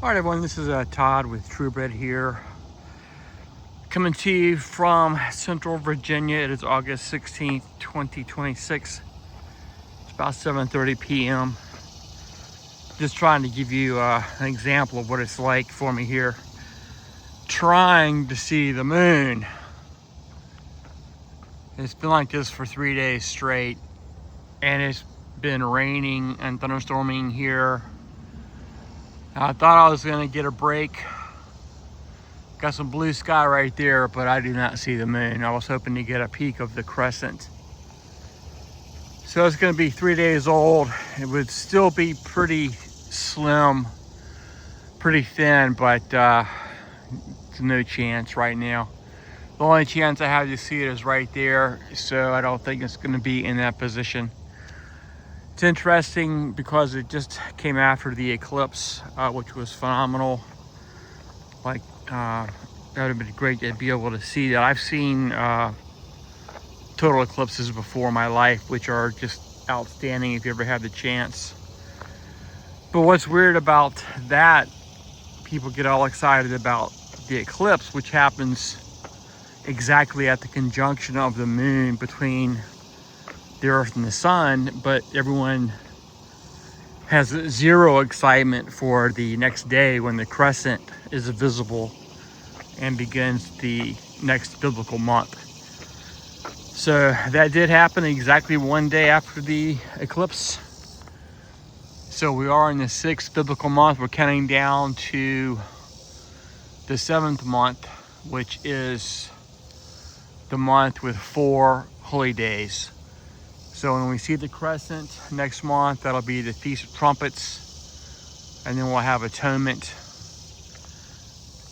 All right, everyone, this is Todd with Truebred here, coming to you from Central Virginia. It is August 16th, 2026. It's about 7:30 p.m. Just trying to give you an example of what it's like for me here, trying to see the moon. It's been like this for 3 days straight, and it's been raining and thunderstorming here. I thought I was gonna get a break. Got some blue sky right there, but I do not see the moon. I was hoping to get a peek of the crescent. So it's gonna be 3 days old. It would still be pretty slim, pretty thin, but there's no chance right now. The only chance I have to see it is right there, so I don't think it's gonna be in that position. It's interesting because it just came after the eclipse, which was phenomenal. Like, that would have been great to be able to see that. I've seen total eclipses before in my life, which are just outstanding if you ever have the chance. But what's weird about that, people get all excited about the eclipse, which happens exactly at the conjunction of the moon between the Earth and the Sun, but everyone has zero excitement for the next day when the crescent is visible and begins the next biblical month. So that did happen exactly one day after the eclipse. So we are in the 6th biblical month. We're counting down to the 7th month, which is the month with 4 holy days. So when we see the crescent next month, that'll be the Feast of Trumpets, and then we'll have Atonement.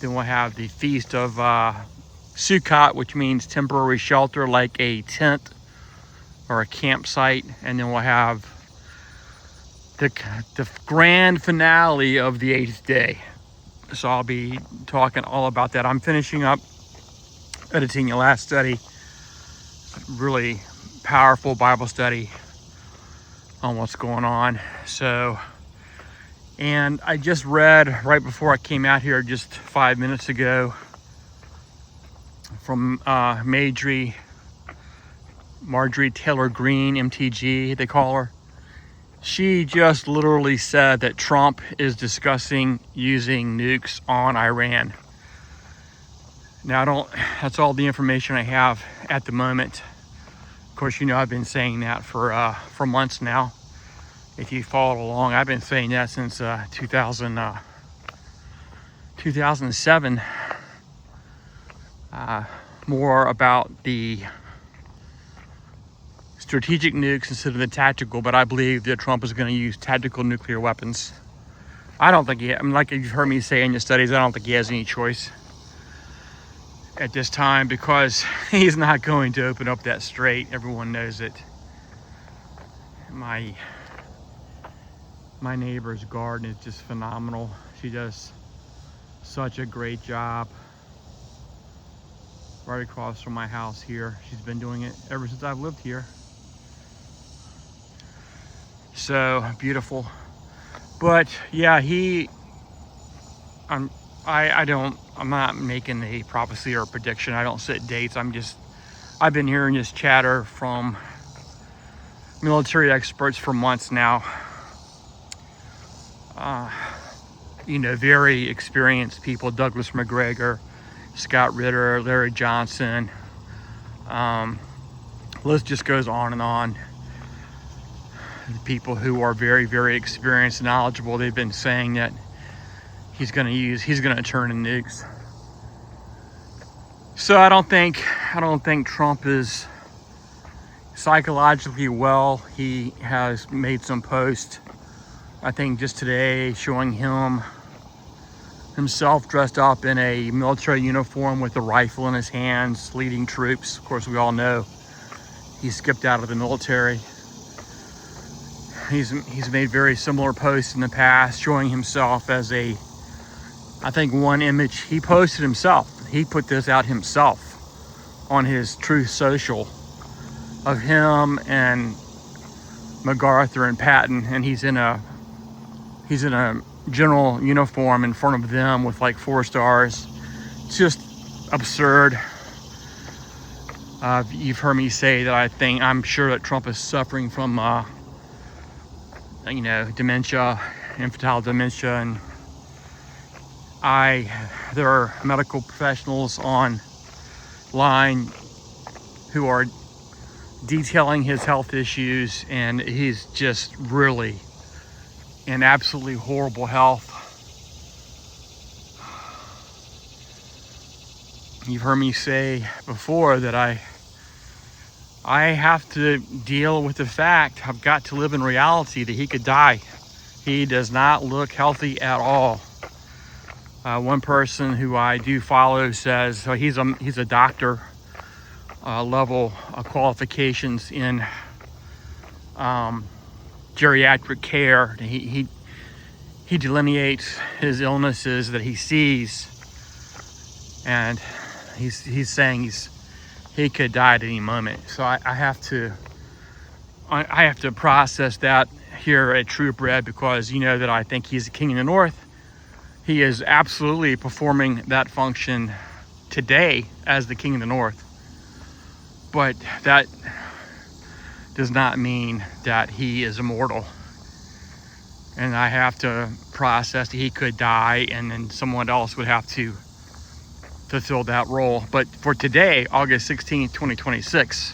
Then we'll have the Feast of Sukkot, which means temporary shelter, like a tent or a campsite. And then we'll have the grand finale of the 8th day. So I'll be talking all about that. I'm finishing up editing a last study, really powerful Bible study on what's going on. So, and I just read right before I came out here just 5 minutes ago from Marjorie Taylor Greene, MTG, they call her. She just literally said that Trump is discussing using nukes on Iran. Now, that's all the information I have at the moment. Of course, you know I've been saying that for months now. If you followed along, I've been saying that since 2007. More about the strategic nukes instead of the tactical, but I believe that Trump is going to use tactical nuclear weapons. I don't think like you've heard me say in your studies, I don't think he has any choice at this time, because he's not going to open up that strait. Everyone knows it. My neighbor's garden is just phenomenal. She does such a great job right across from my house here. She's been doing it ever since I've lived here. So beautiful. But yeah, I'm not making a prophecy or a prediction. I don't set dates. I've been hearing this chatter from military experts for months now. Very experienced people, Douglas McGregor, Scott Ritter, Larry Johnson. List just goes on and on. The people who are very, very experienced and knowledgeable, they've been saying that he's going to turn in nukes. So I don't think Trump is psychologically well. He has made some posts, I think just today, showing himself dressed up in a military uniform with a rifle in his hands, leading troops. Of course, we all know he skipped out of the military. He's made very similar posts in the past, showing himself as I think one image he posted himself. He put this out himself on his Truth Social of him and MacArthur and Patton, and he's He's in a general uniform in front of them with like 4 stars. It's just absurd. You've heard me say that I'm sure that Trump is suffering from, dementia, infantile dementia, and there are medical professionals online who are detailing his health issues, and he's just really in absolutely horrible health. You've heard me say before that I have to deal with the fact, I've got to live in reality that he could die. He does not look healthy at all. One person who I do follow says, so he's a doctor, level qualifications in geriatric care. He delineates his illnesses that he sees, and he's saying he could die at any moment. So I have to process that here at True Bred, because you know that I think he's the king of the north. He is absolutely performing that function today as the king of the north, but that does not mean that he is immortal. And I have to process that he could die, and then someone else would have to fulfill that role. But for today, August 16th, 2026,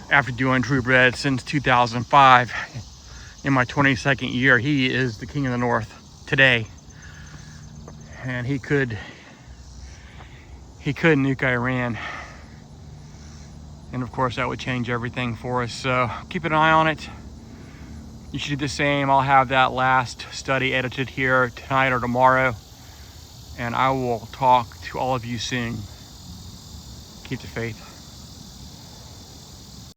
after doing True Bred since 2005, in my 22nd year, he is the king of the north today. And he could nuke Iran. And of course, that would change everything for us. So keep an eye on it. You should do the same. I'll have that last study edited here tonight or tomorrow. And I will talk to all of you soon. Keep the faith.